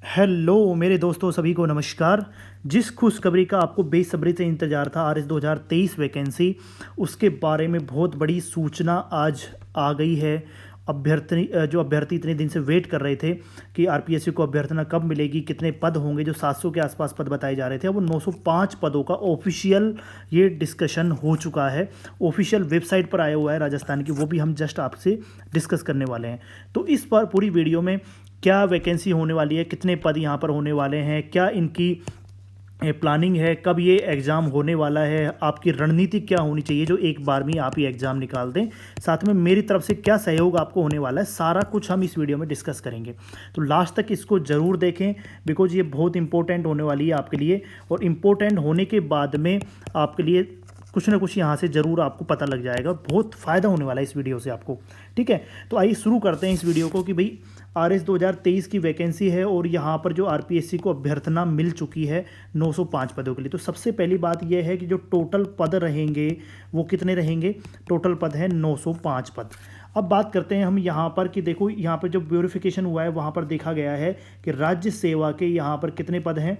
Hello मेरे दोस्तों, सभी को नमस्कार। जिस खुशखबरी का आपको बेसब्री से इंतज़ार था, आरएस 2023 वैकेंसी, उसके बारे में बहुत बड़ी सूचना आज आ गई है। जो अभ्यर्थी इतने दिन से वेट कर रहे थे कि आरपीएससी को अभ्यर्थना कब मिलेगी, कितने पद होंगे, जो 700 के आसपास पद बताए जा रहे थे, अब वो 905 पदों का ऑफिशियल ये डिस्कशन हो चुका है। ऑफिशियल वेबसाइट पर आया हुआ है राजस्थान की, वो भी हम जस्ट आपसे डिस्कस करने वाले हैं। तो इस पर पूरी वीडियो में क्या वैकेंसी होने वाली है, कितने पद यहाँ पर होने वाले हैं, क्या इनकी प्लानिंग है, कब ये एग्ज़ाम होने वाला है, आपकी रणनीति क्या होनी चाहिए जो एक बार में आप ये एग्ज़ाम निकाल दें, साथ में मेरी तरफ से क्या सहयोग आपको होने वाला है, सारा कुछ हम इस वीडियो में डिस्कस करेंगे। तो लास्ट तक इसको ज़रूर देखें, बिकॉज ये बहुत इंपॉर्टेंट होने वाली है आपके लिए। और इम्पोर्टेंट होने के बाद में आपके लिए कुछ ना कुछ यहाँ से ज़रूर आपको पता लग जाएगा, बहुत फ़ायदा होने वाला है इस वीडियो से आपको। ठीक है, तो आइए शुरू करते हैं इस वीडियो को कि भाई आरएस 2023 की वैकेंसी है और यहाँ पर जो आरपीएससी को अभ्यर्थना मिल चुकी है 905 पदों के लिए। तो सबसे पहली बात यह है कि जो टोटल पद रहेंगे वो कितने रहेंगे। टोटल पद है 905 पद। अब बात करते हैं हम यहाँ पर कि देखो, यहाँ पर जो प्योरिफिकेशन हुआ है वहाँ पर देखा गया है कि राज्य सेवा के यहाँ पर कितने पद हैं।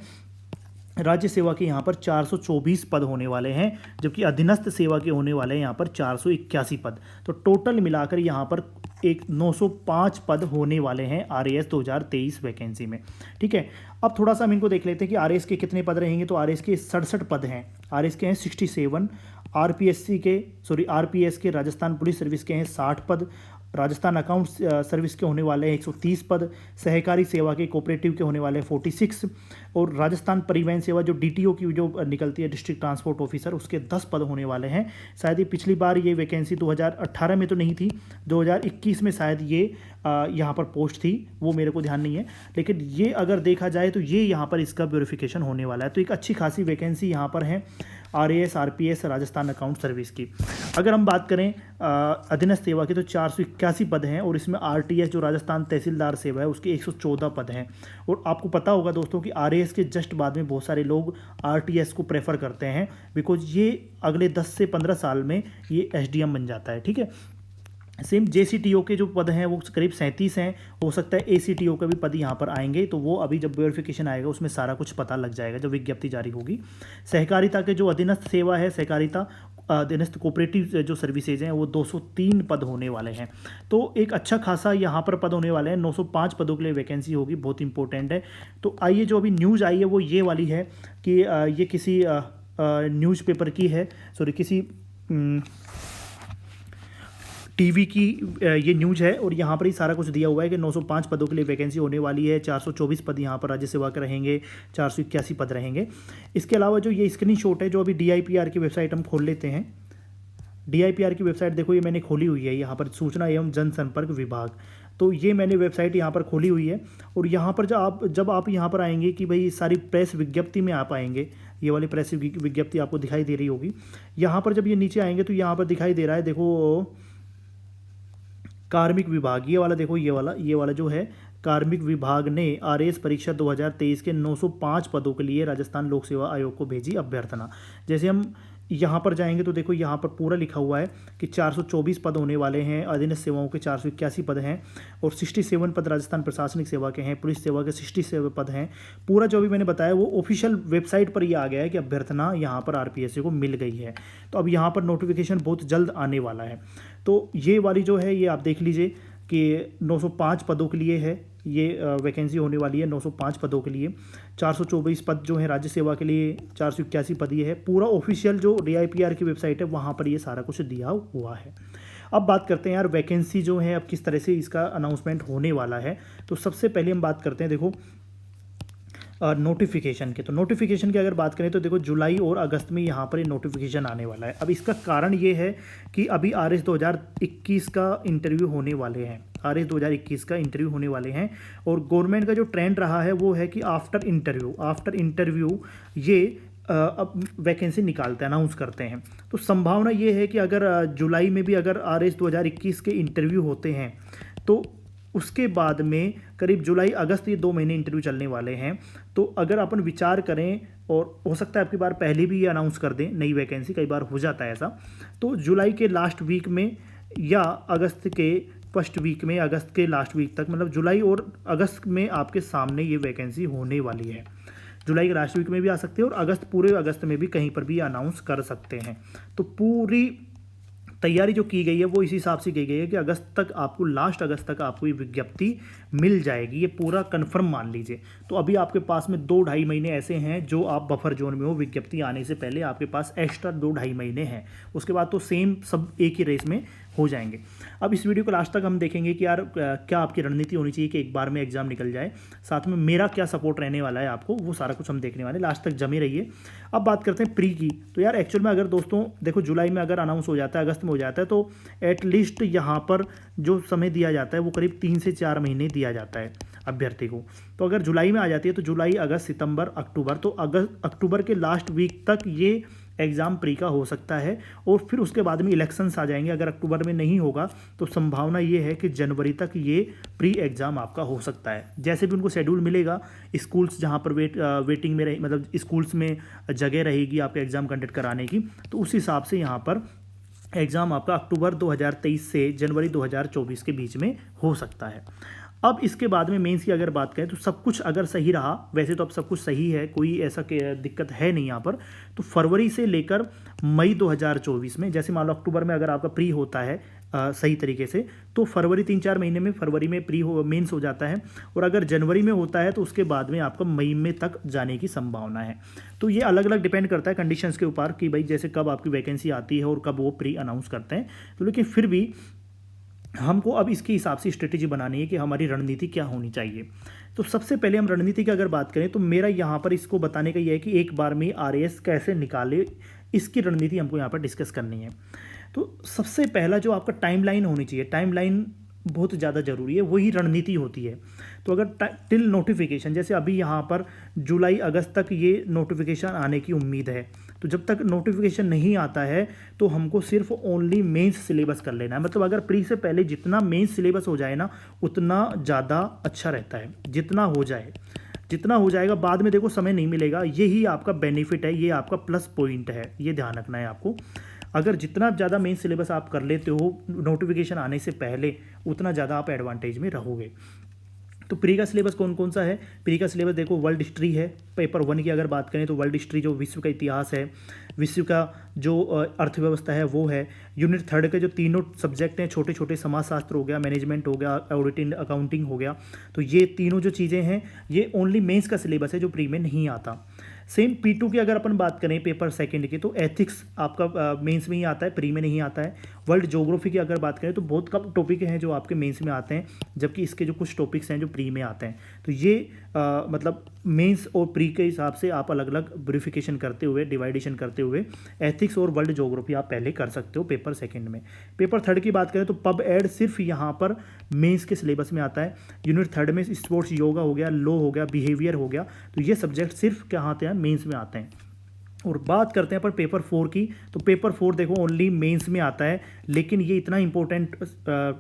राज्य सेवा के यहाँ पर 424 पद होने वाले हैं, जबकि अधीनस्थ सेवा के होने वाले हैं यहाँ पर 481 पद। तो टोटल मिलाकर यहाँ पर 905 पद होने वाले हैं आरएएस 2023 वैकेंसी में। ठीक है, अब थोड़ा सा हम इनको देख लेते हैं कि आरएएस के कितने पद रहेंगे। तो आरएएस के 67 पद हैं। आरएएस के हैं 67, आरपीएस के राजस्थान पुलिस सर्विस के हैं 60 पद, राजस्थान अकाउंट सर्विस के होने वाले हैं 130 पद, सहकारी सेवा के कोऑपरेटिव के होने वाले हैं 46, और राजस्थान परिवहन सेवा जो डीटीओ की जो निकलती है, डिस्ट्रिक्ट ट्रांसपोर्ट ऑफिसर, उसके 10 पद होने वाले हैं। शायद ये पिछली बार ये वैकेंसी 2018 में तो नहीं थी, 2021 में शायद ये यहाँ पर पोस्ट थी, वो मेरे को ध्यान नहीं है, लेकिन ये अगर देखा जाए तो ये यहाँ पर इसका वेरिफिकेशन होने वाला है। तो एक अच्छी खासी वैकेंसी यहाँ पर है RAS RPS Rajasthan account service की। अगर हम बात करें अधीनस्थ सेवा की, तो 481 पद हैं, और इसमें आरटीएस जो राजस्थान तहसीलदार सेवा है उसके 114 पद हैं। और आपको पता होगा दोस्तों कि आरएएस के जस्ट बाद में बहुत सारे लोग आरटीएस को प्रेफर करते हैं, बिकॉज ये अगले 10 से 15 साल में ये एसडीएम बन जाता है। ठीक है, सेम जेसीटीओ के जो पद हैं वो करीब 37 हैं। हो सकता है एसीटीओ के भी पद यहाँ पर आएंगे, तो वो अभी जब वेरिफिकेशन आएगा उसमें सारा कुछ पता लग जाएगा जब विज्ञप्ति जारी होगी। सहकारिता के जो अधीनस्थ सेवा है, सहकारिता अधीनस्थ कोऑपरेटिव जो सर्विसेज हैं, वो 203 पद होने वाले हैं। तो एक अच्छा खासा यहाँ पर पद होने वाले हैं। 905 पदों के लिए वैकेंसी होगी, बहुत इंपॉर्टेंट है। तो आइए, जो अभी न्यूज़ आई है वो ये वाली है कि ये किसी न्यूज़पेपर की है, किसी टीवी की ये न्यूज़ है, और यहाँ पर ही सारा कुछ दिया हुआ है कि 905 पदों के लिए वैकेंसी होने वाली है। 424 पद यहाँ पर राज्य सेवा के रहेंगे, 481 पद रहेंगे। इसके अलावा जो ये स्क्रीनशॉट है, जो अभी डीआईपीआर की वेबसाइट हम खोल लेते हैं। डीआईपीआर की वेबसाइट देखो, ये मैंने खोली हुई है, यहाँ पर सूचना एवं जनसंपर्क विभाग। तो ये मैंने वेबसाइट यहाँ पर खोली हुई है, और यहाँ पर जब आप यहाँ पर आएंगे कि भाई सारी प्रेस विज्ञप्ति में आप आएंगे, ये वाली प्रेस विज्ञप्ति आपको दिखाई दे रही होगी। यहाँ पर जब ये नीचे आएंगे तो यहाँ पर दिखाई दे रहा है, देखो कार्मिक विभाग, ये वाला देखो, ये वाला जो है, कार्मिक विभाग ने आरएएस परीक्षा 2023 के 905 पदों के लिए राजस्थान लोक सेवा आयोग को भेजी अभ्यर्थना। जैसे हम यहाँ पर जाएंगे तो देखो, यहाँ पर पूरा लिखा हुआ है कि 424 पद होने वाले हैं, अधीनस्थ सेवाओं के 481 पद हैं, और 67 पद राजस्थान प्रशासनिक सेवा के हैं, पुलिस सेवा के 67 पद हैं। पूरा जो भी मैंने बताया वो ऑफिशियल वेबसाइट पर ये आ गया है कि अभ्यर्थना यहाँ पर आरपीएससी को मिल गई है। तो अब यहाँ पर नोटिफिकेशन बहुत जल्द आने वाला है। तो ये वाली जो है, ये आप देख लीजिए कि 905 पदों के लिए है ये वैकेंसी होने वाली है। 905 पदों के लिए 424 पद जो है राज्य सेवा के लिए, 481 पद ये है। पूरा ऑफिशियल जो डीआईपीआर की वेबसाइट है वहाँ पर ये सारा कुछ दिया हुआ है। अब बात करते हैं यार वैकेंसी जो है, अब किस तरह से इसका अनाउंसमेंट होने वाला है। तो सबसे पहले हम बात करते हैं, देखो नोटिफिकेशन के। तो नोटिफिकेशन की अगर बात करें तो देखो, जुलाई और अगस्त में यहाँ पर ये नोटिफिकेशन आने वाला है। अब इसका कारण ये है कि अभी आरएस 2021 का इंटरव्यू होने वाले हैं, आरएस 2021 का इंटरव्यू होने वाले हैं। और गवर्नमेंट का जो ट्रेंड रहा है वो है कि आफ्टर इंटरव्यू ये अब वैकेंसी निकालते हैं, अनाउंस करते हैं। तो संभावना ये है कि अगर जुलाई में भी अगर आरएस 2021 के इंटरव्यू होते हैं तो उसके बाद में करीब जुलाई अगस्त, ये 2 महीने इंटरव्यू चलने वाले हैं। तो अगर अपन विचार करें, और हो सकता है आपकी बार पहले भी ये अनाउंस कर दें नई वैकेंसी, कई बार हो जाता है ऐसा, तो जुलाई के लास्ट वीक में या अगस्त के फर्स्ट वीक में, अगस्त के लास्ट वीक तक, मतलब जुलाई और अगस्त में आपके सामने ये वैकेंसी होने वाली है। जुलाई के लास्ट वीक में भी आ सकते हैं और अगस्त, पूरे अगस्त में भी कहीं पर भी अनाउंस कर सकते हैं। तो पूरी तैयारी जो की गई है वो इसी हिसाब से की गई है कि अगस्त तक आपको, लास्ट अगस्त तक आपको ये विज्ञप्ति मिल जाएगी, ये पूरा कन्फर्म मान लीजिए। तो अभी आपके पास में 2-2.5 महीने ऐसे हैं जो आप बफर जोन में हो, विज्ञप्ति आने से पहले आपके पास एक्स्ट्रा 2-2.5 महीने हैं। उसके बाद तो सेम सब एक ही रेस में हो जाएंगे। अब इस वीडियो को लास्ट तक हम देखेंगे कि यार क्या आपकी रणनीति होनी चाहिए कि एक बार में एग्जाम निकल जाए, साथ में मेरा क्या सपोर्ट रहने वाला है आपको, वो सारा कुछ हम देखने वाले, लास्ट तक जमे रहिए। अब बात करते हैं प्री की। तो यार एक्चुअल में अगर दोस्तों देखो, जुलाई में अगर अनाउंस हो जाता है, अगस्त में हो जाता है, तो एटलीस्ट यहाँ पर जो समय दिया जाता है वो करीब 3 से 4 महीने दिया जाता है अभ्यर्थी को। तो अगर जुलाई में आ जाती है तो जुलाई, अगस्त, सितंबर, अक्टूबर, तो अक्टूबर के लास्ट वीक तक ये एग्ज़ाम प्री का हो सकता है। और फिर उसके बाद में इलेक्शंस आ जाएंगे। अगर अक्टूबर में नहीं होगा तो संभावना ये है कि जनवरी तक ये प्री एग्ज़ाम आपका हो सकता है। जैसे भी उनको शेड्यूल मिलेगा, स्कूल्स जहाँ पर वेटिंग में रहे, मतलब स्कूल्स में जगह रहेगी आपके एग्ज़ाम कंडक्ट कराने की, तो उस हिसाब से यहाँ पर एग्ज़ाम आपका अक्टूबर 2023 से जनवरी 2024 के बीच में हो सकता है। अब इसके बाद में मेंस की अगर बात करें तो सब कुछ अगर सही रहा, वैसे तो अब सब कुछ सही है, कोई ऐसा दिक्कत है नहीं यहाँ पर, तो फरवरी से लेकर मई 2024 में, जैसे मान लो अक्टूबर में अगर आपका प्री होता है सही तरीके से, तो फरवरी 3-4 महीने में फरवरी में मेंस हो जाता है। और अगर जनवरी में होता है तो उसके बाद में आपका मई में तक जाने की संभावना है। तो ये अलग अलग डिपेंड करता है कंडीशंस के ऊपर कि भाई जैसे कब आपकी वैकेंसी आती है और कब वो प्री अनाउंस करते हैं। तो लेकिन फिर भी हमको अब इसके हिसाब से स्ट्रेटेजी बनानी है कि हमारी रणनीति क्या होनी चाहिए। तो सबसे पहले हम रणनीति की अगर बात करें तो मेरा यहाँ पर इसको बताने का यह है कि एक बार में आरएएस कैसे निकाले, इसकी रणनीति हमको यहाँ पर डिस्कस करनी है। तो सबसे पहला जो आपका टाइमलाइन होनी चाहिए, टाइमलाइन बहुत ज़्यादा ज़रूरी है, वही रणनीति होती है। तो अगर टिल नोटिफिकेशन, जैसे अभी यहाँ पर जुलाई अगस्त तक ये नोटिफिकेशन आने की उम्मीद है, तो जब तक नोटिफिकेशन नहीं आता है तो हमको सिर्फ ओनली मेंस सिलेबस कर लेना है। मतलब अगर प्री से पहले जितना मेंस सिलेबस हो जाए ना, उतना ज़्यादा अच्छा रहता है। जितना हो जाएगा, बाद में देखो समय नहीं मिलेगा, यही आपका बेनिफिट है, ये आपका प्लस पॉइंट है, ये ध्यान रखना है आपको। अगर जितना ज़्यादा मेन सिलेबस आप कर लेते हो नोटिफिकेशन आने से पहले, उतना ज़्यादा आप एडवांटेज में रहोगे। तो प्री का सिलेबस कौन कौन सा है? प्री का सिलेबस देखो, वर्ल्ड हिस्ट्री है। पेपर 1 की अगर बात करें तो वर्ल्ड हिस्ट्री जो विश्व का इतिहास है, विश्व का जो अर्थव्यवस्था है वो है। यूनिट 3 के जो तीनों सब्जेक्ट हैं, छोटे छोटे, समाजशास्त्र हो गया, मैनेजमेंट हो गया, ऑडिटिंग, अकाउंटिंग हो गया, तो ये तीनों जो चीज़ें हैं ये ओनली मेंस का सिलेबस है जो प्री में नहीं आता। सेम P2 की अगर अपन बात करें पेपर 2 की, तो एथिक्स आपका मेंस में ही आता है, प्री में नहीं आता है। वर्ल्ड ज्योग्राफी की अगर बात करें तो बहुत कम टॉपिक हैं जो आपके मेंस में आते हैं, जबकि इसके जो कुछ टॉपिक्स हैं जो प्री में आते हैं। तो ये मतलब मेंस और प्री के हिसाब से आप अलग अलग वेरिफिकेशन करते हुए, डिवाइडेशन करते हुए एथिक्स और वर्ल्ड ज्योग्राफी आप पहले कर सकते हो पेपर 2 में। पेपर 3 की बात करें तो पब एड सिर्फ यहाँ पर मेंस के सिलेबस में आता है। यूनिट 3 में स्पोर्ट्स, योगा हो गया, लॉ हो गया, बिहेवियर हो गया, तो ये सब्जेक्ट सिर्फ क्या आते हैं, मेंस में आते हैं। और बात करते हैं पर पेपर 4 की, तो पेपर 4 देखो ओनली मेंस में आता है, लेकिन ये इतना इंपॉर्टेंट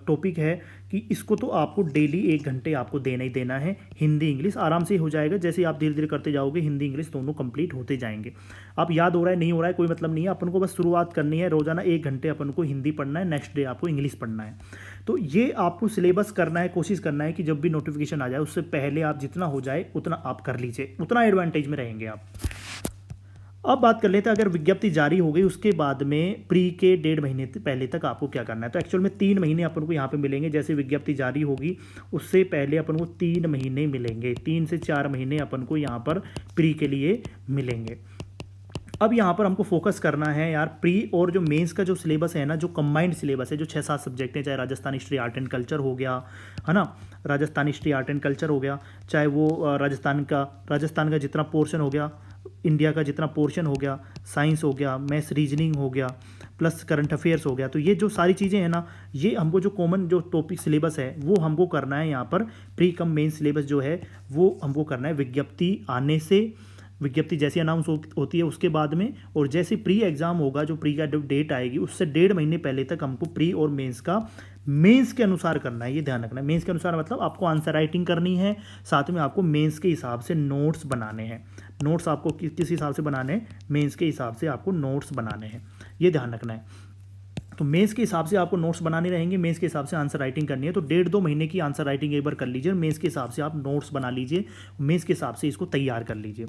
टॉपिक है कि इसको तो आपको डेली 1 घंटे आपको देना ही देना है। हिंदी इंग्लिश आराम से हो जाएगा, जैसे आप धीरे धीरे करते जाओगे हिंदी इंग्लिश दोनों कंप्लीट होते जाएंगे। आप याद हो रहा है नहीं हो रहा है कोई मतलब नहीं है, अपन को बस शुरुआत करनी है। रोजाना 1 घंटे अपन को हिंदी पढ़ना है, नेक्स्ट डे आपको इंग्लिश पढ़ना है। तो ये आपको सिलेबस करना है, कोशिश करना है कि जब भी नोटिफिकेशन आ जाए उससे पहले आप जितना हो जाए उतना आप कर लीजिए, उतना एडवांटेज में रहेंगे आप। अब बात कर लेते हैं अगर विज्ञप्ति जारी हो गई उसके बाद में प्री के 1.5 महीने पहले तक आपको क्या करना है। तो एक्चुअल में 3 महीने अपन को यहाँ पे मिलेंगे। जैसे विज्ञप्ति जारी होगी उससे पहले अपन को 3 महीने मिलेंगे, 3 से 4 महीने अपन को यहाँ पर प्री के लिए मिलेंगे। अब यहाँ पर हमको फोकस करना है यार, प्री और जो मेंस का जो सिलेबस है ना, जो कंबाइंड सिलेबस है, जो 6-7 सब्जेक्ट हैं, चाहे Rajasthan history art and culture हो गया, है ना, Rajasthan history art and culture हो गया, चाहे वो राजस्थान का जितना पोर्शन हो गया, इंडिया का जितना पोर्शन हो गया, साइंस हो गया, मैथ्स, रीजनिंग हो गया, प्लस करंट अफेयर्स हो गया। तो ये जो सारी चीज़ें हैं ना, ये हमको जो कॉमन जो टॉपिक सिलेबस है वो हमको करना है यहाँ पर। प्री कम मेन सिलेबस जो है वो हमको करना है विज्ञप्ति आने से, विज्ञप्ति जैसी अनाउंस होती है उसके बाद में, और जैसे प्री एग्जाम होगा, जो प्री का जो डेट आएगी उससे 1.5 महीने पहले तक हमको प्री और मेंस का मेंस के अनुसार करना है। ये ध्यान रखना है, मेंस के अनुसार मतलब आपको आंसर राइटिंग करनी है, साथ में आपको मेंस के हिसाब से नोट्स बनाने हैं। नोट्स आपको किस हिसाब से बनाने हैं, मेंस के हिसाब से आपको नोट्स बनाने हैं, ये ध्यान रखना है। तो मेंस के हिसाब से आपको नोट्स बनाने रहेंगे, मेंस के हिसाब से आंसर राइटिंग करनी है। तो 1.5-2 महीने की आंसर राइटिंग एक बार कर लीजिए, मेंस के हिसाब से आप नोट्स बना लीजिए, मेंस के हिसाब से इसको तैयार कर लीजिए।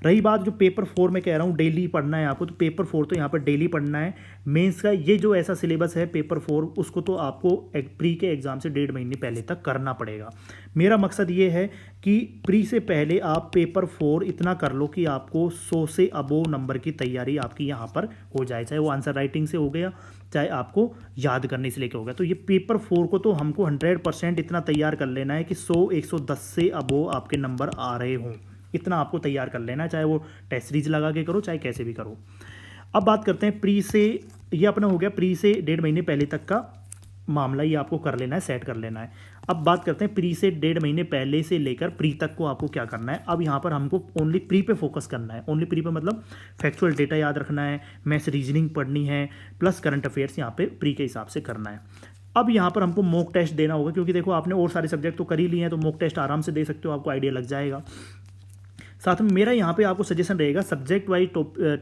रही बात जो पेपर 4 में कह रहा हूँ डेली पढ़ना है आपको, तो पेपर 4 तो यहाँ पर डेली पढ़ना है। मेंस का ये जो ऐसा सिलेबस है पेपर 4, उसको तो आपको प्री के एग्ज़ाम से 1.5 महीने पहले तक करना पड़ेगा। मेरा मकसद ये है कि प्री से पहले आप पेपर 4 इतना कर लो कि आपको 100 से अबोव नंबर की तैयारी आपकी यहाँ पर हो जाए, चाहे वो आंसर राइटिंग से हो गया, चाहे आपको याद करने से लेकर हो गया। तो ये पेपर 4 को तो हमको 100% इतना तैयार कर लेना है कि 100-110 से अबोव आपके नंबर आ रहे हों, इतना आपको तैयार कर लेना है, चाहे वो टेस्ट सीरीज लगा के करो, चाहे कैसे भी करो। अब बात करते हैं प्री से, ये अपना हो गया प्री से 1.5 महीने पहले तक का मामला, ये आपको कर लेना है, सेट कर लेना है। अब बात करते हैं प्री से 1.5 महीने पहले से लेकर प्री तक को आपको क्या करना है। अब यहाँ पर हमको ओनली प्री पे फोकस करना है, ओनली प्री पे मतलब फैक्चुअल डेटा याद रखना है, मैथ्स रीजनिंग पढ़नी है, प्लस करंट अफेयर्स यहाँ पे प्री के हिसाब से करना है। अब यहाँ पर हमको मॉक टेस्ट देना होगा, क्योंकि देखो आपने और सारे सब्जेक्ट तो कर ही लिए हैं, तो मॉक टेस्ट आराम से दे सकते हो, आपको आइडिया लग जाएगा। साथ में मेरा यहाँ पे आपको सजेशन रहेगा, सब्जेक्ट वाइज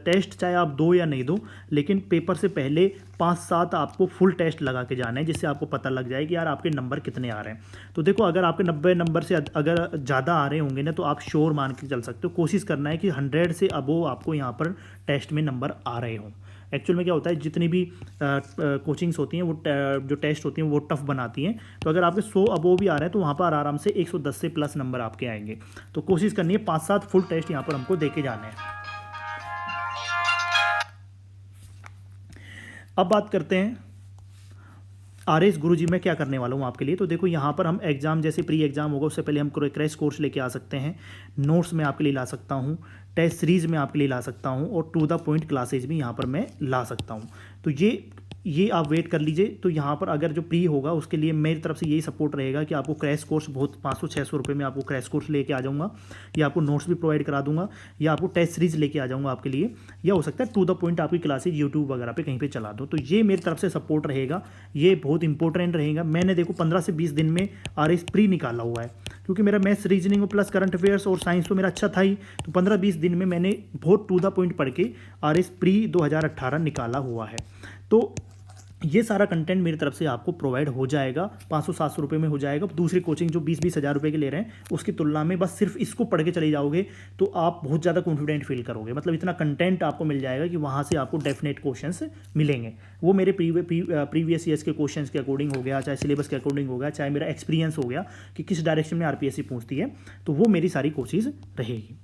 टेस्ट चाहे आप दो या नहीं दो, लेकिन पेपर से पहले 5-7 आपको फुल टेस्ट लगा के जाना है, जिससे आपको पता लग जाए कि यार आपके नंबर कितने आ रहे हैं। तो देखो अगर आपके 90 नंबर से अगर ज़्यादा आ रहे होंगे ना, तो आप श्योर मान के चल सकते हो। कोशिश करना है कि 100 से अबोव आपको यहाँ पर टेस्ट में नंबर आ रहे हों। एक्चुअल में क्या होता है, जितनी भी कोचिंग्स होती हैं वो जो टेस्ट होती हैं वो टफ बनाती हैं। तो अगर आपके 100 अबोव भी आ रहे हैं तो वहाँ पर आराम से 110 से प्लस नंबर आपके आएंगे। तो कोशिश करनी है 5-7 फुल टेस्ट यहाँ पर हमको देके जाने हैं। अब बात करते हैं RS गुरुजी मैं क्या करने वाला हूँ आपके लिए। तो देखो यहाँ पर हम एग्जाम, जैसे प्री एग्जाम होगा उससे पहले हम क्रैश कोर्स लेके आ सकते हैं, नोट्स में आपके लिए ला सकता हूँ, टेस्ट सीरीज में आपके लिए ला सकता हूँ, और टू द पॉइंट क्लासेज भी यहाँ पर मैं ला सकता हूँ। तो ये आप वेट कर लीजिए। तो यहाँ पर अगर जो प्री होगा उसके लिए मेरी तरफ से यही सपोर्ट रहेगा कि आपको क्रैश कोर्स बहुत 500-600 रुपये में आपको क्रैश कोर्स लेके आ जाऊँगा, या आपको नोट्स भी प्रोवाइड करा दूंगा, या आपको टेस्ट सीरीज लेके आ जाऊँगा आपके लिए, या हो सकता है टू द पॉइंट आपकी क्लासेज यूट्यूब वगैरह पे कहीं पे चला दो। तो ये मेरी तरफ से सपोर्ट रहेगा, ये बहुत इंपॉर्टेंट रहेगा। मैंने देखो 15 से 20 दिन में RS प्री निकाला हुआ है, क्योंकि मेरा maths reasoning plus current affairs और साइंस तो मेरा अच्छा था ही। तो 15-20 दिन में मैंने बहुत टू द पॉइंट पढ़ के RS प्री 2018 निकाला हुआ है। तो ये सारा कंटेंट मेरी तरफ से आपको प्रोवाइड हो जाएगा, 500-700 रुपये में हो जाएगा। दूसरी कोचिंग जो 20-20 हज़ार रुपये के ले रहे हैं उसकी तुलना में बस सिर्फ इसको पढ़ के चले जाओगे तो आप बहुत ज़्यादा कॉन्फिडेंट फील करोगे। मतलब इतना कंटेंट आपको मिल जाएगा कि वहाँ से आपको डेफिनेट क्वेश्चंस मिलेंगे। वो मेरे प्रीवियस ईयर्स के क्वेश्चंस के अकॉर्डिंग हो गया, चाहे सिलेबस के अकॉर्डिंग हो गया, चाहे मेरा एक्सपीरियंस हो गया कि किस डायरेक्शन में RPSC पूछती है, तो वो मेरी सारी कोशिश रहेगी।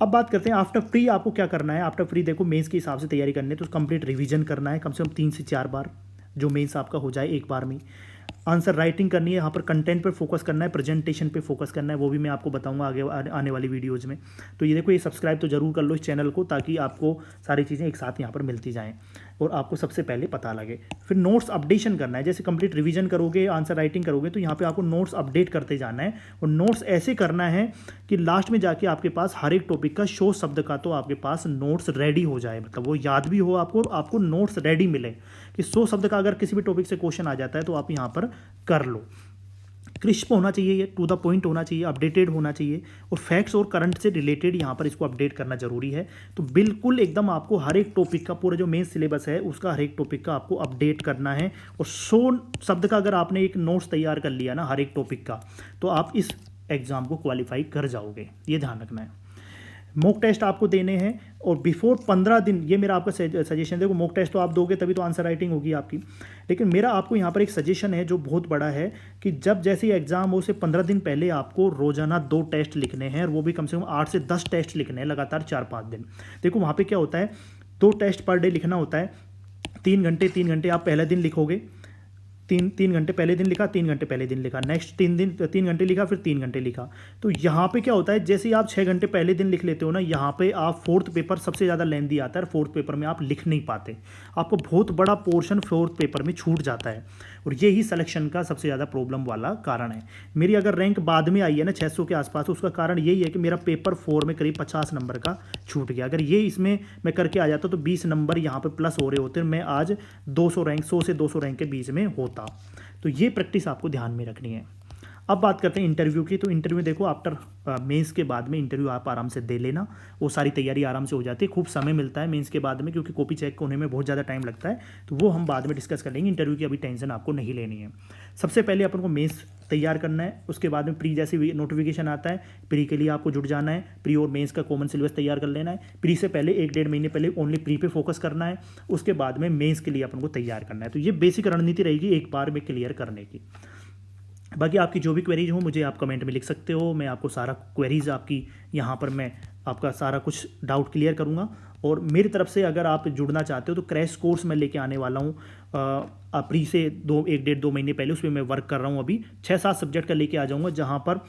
अब बात करते हैं आफ्टर प्री आपको क्या करना है। आफ्टर प्री देखो मेंस के हिसाब से तैयारी करनी है, तो कंप्लीट रिवीजन करना है, कम से कम 3 से 4 बार, जो मेंस आपका हो जाए एक बार में। आंसर राइटिंग करनी है, यहाँ पर कंटेंट पर फोकस करना है, प्रेजेंटेशन पे फोकस करना है, वो भी मैं आपको बताऊंगा आगे आने वाली वीडियोज़ में। तो ये देखो, ये सब्सक्राइब तो जरूर कर लो इस चैनल को, ताकि आपको सारी चीज़ें एक साथ यहाँ पर मिलती जाएँ और आपको सबसे पहले पता लगे। फिर नोट्स अपडेशन करना है, जैसे कंप्लीट रिवीजन करोगे, आंसर राइटिंग करोगे, तो यहाँ पे आपको नोट्स अपडेट करते जाना है। और नोट्स ऐसे करना है कि लास्ट में जाके आपके पास हर एक टॉपिक का 100 शब्द का तो आपके पास नोट्स रेडी हो जाए, मतलब वो याद भी हो आपको नोट्स रेडी मिले कि 100 शब्द का अगर किसी भी टॉपिक से क्वेश्चन आ जाता है तो आप यहाँ पर कर लो। क्रिस्प होना चाहिए, ये टू द पॉइंट होना चाहिए, अपडेटेड होना चाहिए, और फैक्ट्स और करंट से रिलेटेड यहाँ पर इसको अपडेट करना जरूरी है। तो बिल्कुल एकदम आपको हर एक टॉपिक का, पूरा जो मेन सिलेबस है उसका हर एक टॉपिक का आपको अपडेट करना है। और 100 शब्द का अगर आपने एक नोट्स तैयार कर लिया ना हर एक टॉपिक का, तो आप इस एग्जाम को क्वालिफाई कर जाओगे, ये ध्यान रखना है। मॉक टेस्ट आपको देने हैं, और बिफोर 15 दिन, ये मेरा आपका सजेशन। देखो मॉक टेस्ट तो आप दोगे तभी तो आंसर राइटिंग होगी आपकी, लेकिन मेरा आपको यहाँ पर एक सजेशन है जो बहुत बड़ा है कि जब जैसे ही एग्जाम हो उससे 15 दिन पहले आपको रोजाना 2 टेस्ट लिखने हैं, और वो भी कम से कम 8 से 10 टेस्ट लिखने हैं लगातार 4-5 दिन। देखो वहाँ पर क्या होता है, 2 टेस्ट पर डे लिखना होता है, 3 घंटे आप पहले दिन लिखोगे, 3 घंटे पहले दिन लिखा, 3 घंटे पहले दिन लिखा, नेक्स्ट 3 घंटे लिखा, फिर 3 घंटे लिखा। तो यहाँ पे क्या होता है, जैसे ही आप 6 घंटे पहले दिन लिख लेते हो ना, यहाँ पे आप 4th पेपर सबसे ज़्यादा लेंदी आता है, 4th पेपर में आप लिख नहीं पाते, आपको बहुत बड़ा पोर्शन 4th पेपर में छूट जाता है, और यही सिलेक्शन का सबसे ज़्यादा प्रॉब्लम वाला कारण है। मेरी अगर रैंक बाद में आई है ना 600 के आसपास, तो उसका कारण यही है कि मेरा पेपर 4 में करीब 50 नंबर का छूट गया। अगर ये इसमें मैं करके आ जाता तो 20 नंबर यहाँ पर प्लस हो रहे होते, मैं आज 200 रैंक, 100 से 200 रैंक के बीच में होता। तो ये प्रैक्टिस आपको ध्यान में रखनी है। अब बात करते हैं इंटरव्यू की। तो इंटरव्यू देखो आफ्टर मेंस के बाद में इंटरव्यू आप आराम से दे लेना, वो सारी तैयारी आराम से हो जाती है। खूब समय मिलता है मेंस के बाद में, क्योंकि कॉपी चेक होने में बहुत ज़्यादा टाइम लगता है, तो वो हम बाद में डिस्कस कर लेंगे। इंटरव्यू की अभी टेंशन आपको नहीं लेनी है। सबसे पहले अपन को मेंस तैयार करना है, उसके बाद में प्री जैसे नोटिफिकेशन आता है, प्री के लिए आपको जुट जाना है। प्री और मेंस का कॉमन सिलेबस तैयार कर लेना है। प्री से पहले 1-1.5 महीने पहले ओनली प्री पे फोकस करना है, उसके बाद में मेंस के लिए अपन को तैयार करना है। तो ये बेसिक रणनीति रहेगी एक बार में क्लियर करने की। बाकी आपकी जो भी क्वेरीज हो मुझे आप कमेंट में लिख सकते हो, मैं आपको सारा क्वेरीज आपकी यहाँ पर मैं आपका सारा कुछ डाउट क्लियर करूँगा। और मेरी तरफ से अगर आप जुड़ना चाहते हो तो क्रैश कोर्स मैं लेके आने वाला हूँ प्री से 1-1.5-2 महीने पहले, उस पर मैं वर्क कर रहा हूँ। अभी 6-7 सब्जेक्ट का लेके आ जाऊँगा, जहाँ पर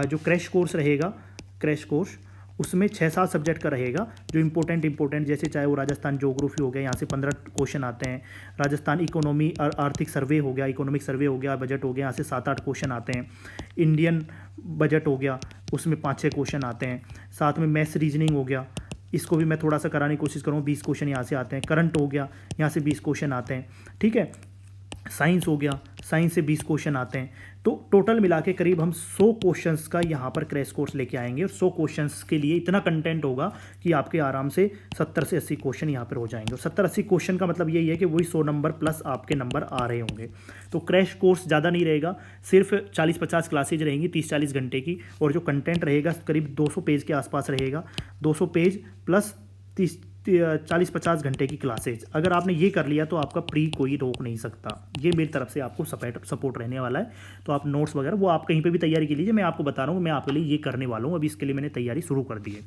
जो क्रैश कोर्स रहेगा, क्रैश कोर्स उसमें 6-7 सब्जेक्ट का रहेगा। जो इंपॉर्टेंट जैसे चाहे वो राजस्थान ज्योग्राफी हो गया, यहाँ से 15 क्वेश्चन आते हैं। राजस्थान इकोनॉमी आर्थिक सर्वे हो गया, इकोनॉमिक सर्वे हो गया, बजट हो गया, यहाँ से 7-8 क्वेश्चन आते हैं। इंडियन बजट हो गया, उसमें 5-6 क्वेश्चन आते हैं। साथ में मैथ्स रीजनिंग हो गया, इसको भी मैं थोड़ा सा कराने की कोशिश करूँ, 20 क्वेश्चन यहाँ से आते हैं। करंट हो गया, यहाँ से 20 क्वेश्चन आते हैं, ठीक है। साइंस हो गया, साइंस से 20 क्वेश्चन आते हैं। तो टोटल मिला के करीब हम 100 क्वेश्चंस का यहाँ पर क्रैश कोर्स लेके आएंगे, और 100 क्वेश्चंस के लिए इतना कंटेंट होगा कि आपके आराम से 70 से 80 क्वेश्चन यहाँ पर हो जाएंगे। और 70-80 क्वेश्चन का मतलब यही है कि वही 100 नंबर प्लस आपके नंबर आ रहे होंगे। तो क्रैश कोर्स ज़्यादा नहीं रहेगा, सिर्फ 40-50 क्लासेज रहेंगी 30-40 घंटे की, और जो कंटेंट रहेगा करीब 200 पेज के आसपास रहेगा। 200 पेज प्लस 40-50 घंटे की क्लासेज, अगर आपने ये कर लिया तो आपका प्री कोई रोक नहीं सकता। ये मेरी तरफ से आपको सपोर्ट रहने वाला है। तो आप नोट्स वगैरह वो आप कहीं पे भी तैयारी के लीजिए, मैं आपको बता रहा हूँ मैं आपके लिए ये करने वाला हूँ। अभी इसके लिए मैंने तैयारी शुरू कर दी है।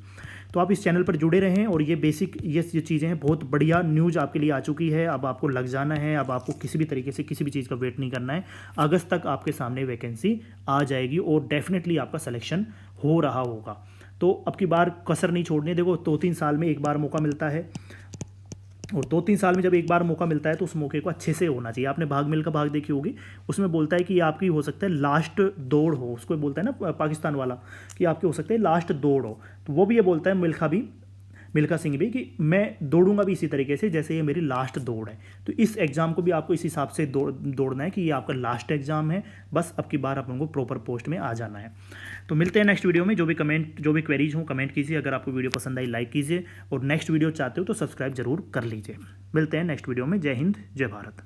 तो आप इस चैनल पर जुड़े रहें, और ये बेसिक ये चीज़ें हैं, बहुत बढ़िया न्यूज़ आपके लिए आ चुकी है। अब आपको लग जाना है, अब आपको किसी भी तरीके से किसी भी चीज़ का वेट नहीं करना है। अगस्त तक आपके सामने वैकेंसी आ जाएगी, और डेफिनेटली आपका सिलेक्शन हो रहा होगा। तो अब की बार कसर नहीं छोड़नी है। देखो 2-3 साल में एक बार मौका मिलता है, और 2-3 साल में जब एक बार मौका मिलता है तो उस मौके को अच्छे से होना चाहिए। आपने भाग मिल्खा भाग देखी होगी, उसमें बोलता है कि ये आपकी हो सकता है लास्ट दौड़ हो, उसको बोलता है ना पाकिस्तान वाला कि आपकी हो सकता है लास्ट दौड़ हो। तो वो भी ये बोलता है मिल्खा सिंह भी, कि मैं दौड़ूंगा भी इसी तरीके से जैसे ये मेरी लास्ट दौड़ है। तो इस एग्ज़ाम को भी आपको इस हिसाब से दौड़ना है कि ये आपका लास्ट एग्ज़ाम है, बस अब की बार अपन को प्रॉपर पोस्ट में आ जाना है। तो मिलते हैं नेक्स्ट वीडियो में। जो भी क्वेरीज हों कमेंट कीजिए, अगर आपको वीडियो पसंद आई लाइक कीजिए, और नेक्स्ट वीडियो चाहते हो तो सब्सक्राइब जरूर कर लीजिए। मिलते हैं नेक्स्ट वीडियो में। जय हिंद, जय भारत।